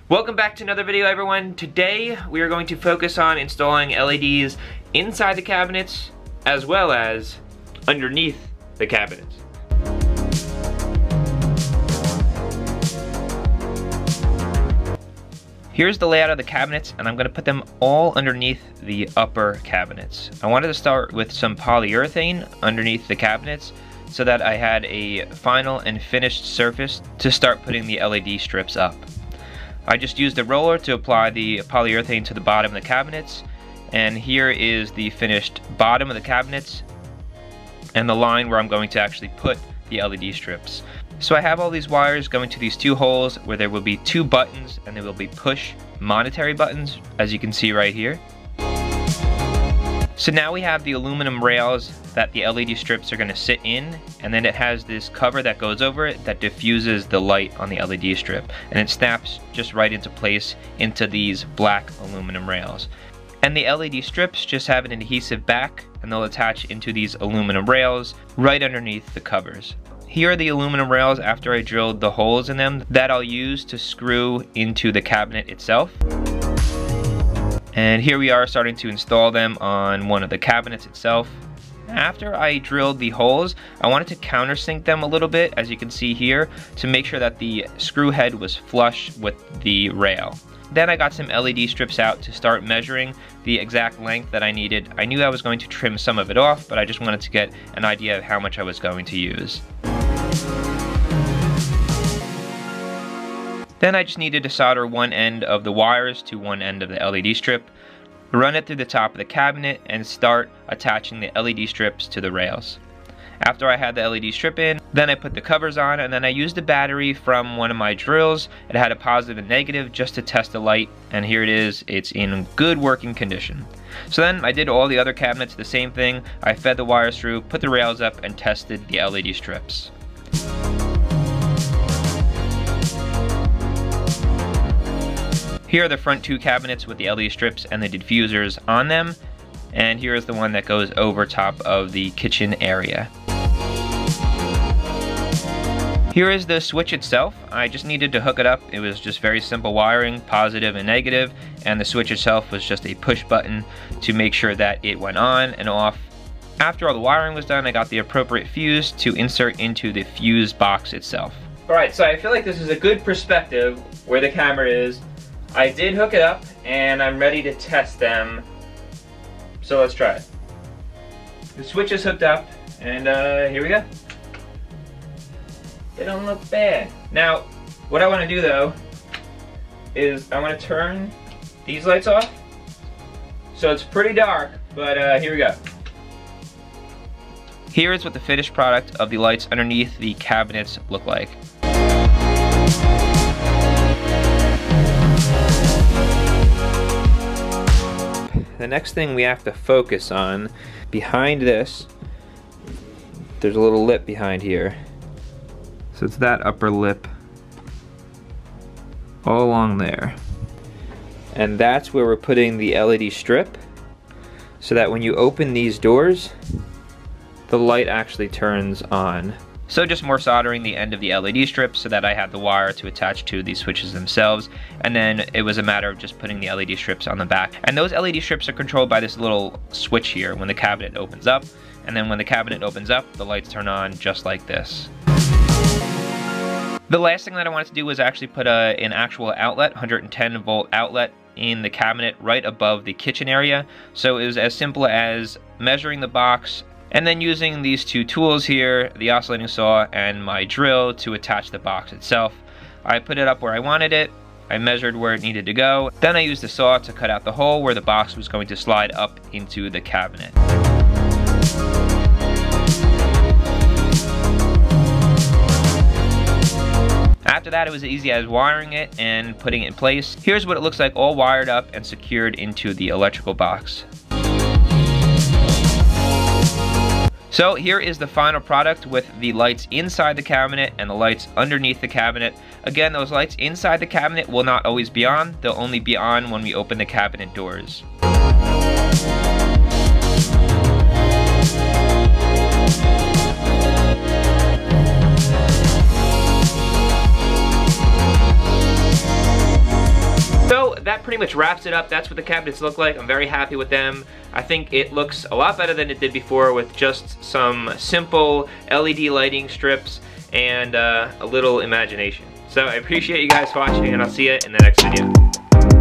Welcome back to another video, everyone. Today we are going to focus on installing LEDs inside the cabinets as well as underneath the cabinets. Here's the layout of the cabinets, and I'm going to put them all underneath the upper cabinets. I wanted to start with some polyurethane underneath the cabinets so that I had a final and finished surface to start putting the LED strips up. I just used a roller to apply the polyurethane to the bottom of the cabinets, and here is the finished bottom of the cabinets and the line where I'm going to actually put the LED strips. So I have all these wires going to these two holes where there will be two buttons, and they will be push monetary buttons, as you can see right here. So now we have the aluminum rails that the LED strips are going to sit in, and then it has this cover that goes over it that diffuses the light on the LED strip, and it snaps just right into place into these black aluminum rails. And the LED strips just have an adhesive back, and they'll attach into these aluminum rails right underneath the covers. Here are the aluminum rails after I drilled the holes in them that I'll use to screw into the cabinet itself. And here we are starting to install them on one of the cabinets itself. After I drilled the holes, I wanted to countersink them a little bit, as you can see here, to make sure that the screw head was flush with the rail. Then I got some LED strips out to start measuring the exact length that I needed. I knew I was going to trim some of it off, but I just wanted to get an idea of how much I was going to use. Then I just needed to solder one end of the wires to one end of the LED strip, run it through the top of the cabinet, and start attaching the LED strips to the rails. After I had the LED strip in, then I put the covers on, and then I used a battery from one of my drills. It had a positive and negative just to test the light, and here it is. It's in good working condition. So then I did all the other cabinets the same thing. I fed the wires through, put the rails up, and tested the LED strips. Here are the front two cabinets with the LED strips and the diffusers on them, and here is the one that goes over top of the kitchen area. Here is the switch itself. I just needed to hook it up. It was just very simple wiring, positive and negative, and the switch itself was just a push button to make sure that it went on and off. After all the wiring was done, I got the appropriate fuse to insert into the fuse box itself. Alright, so I feel like this is a good perspective where the camera is. I did hook it up, and I'm ready to test them, so let's try it. The switch is hooked up, and here we go. They don't look bad. Now, what I want to do though, is I want to turn these lights off. So it's pretty dark, but here we go. Here is what the finished product of the lights underneath the cabinets look like. The next thing we have to focus on, behind this, there's a little lip behind here. So it's that upper lip all along there. And that's where we're putting the LED strip, so that when you open these doors, the light actually turns on. So just more soldering the end of the LED strip so that I had the wire to attach to these switches themselves, and then it was a matter of just putting the LED strips on the back. And those LED strips are controlled by this little switch here when the cabinet opens up, and then when the cabinet opens up, the lights turn on just like this. The last thing that I wanted to do was actually put an actual outlet, 110 volt outlet, in the cabinet right above the kitchen area. So it was as simple as measuring the box, and then using these two tools here, the oscillating saw and my drill, to attach the box itself. I put it up where I wanted it, I measured where it needed to go, then I used the saw to cut out the hole where the box was going to slide up into the cabinet. After that, it was as easy as wiring it and putting it in place. Here's what it looks like all wired up and secured into the electrical box. So here is the final product with the lights inside the cabinet and the lights underneath the cabinet. Again, those lights inside the cabinet will not always be on. They'll only be on when we open the cabinet doors. that pretty much wraps it up. That's what the cabinets look like. I'm very happy with them. I think it looks a lot better than it did before with just some simple LED lighting strips and a little imagination. So I appreciate you guys watching, and I'll see you in the next video.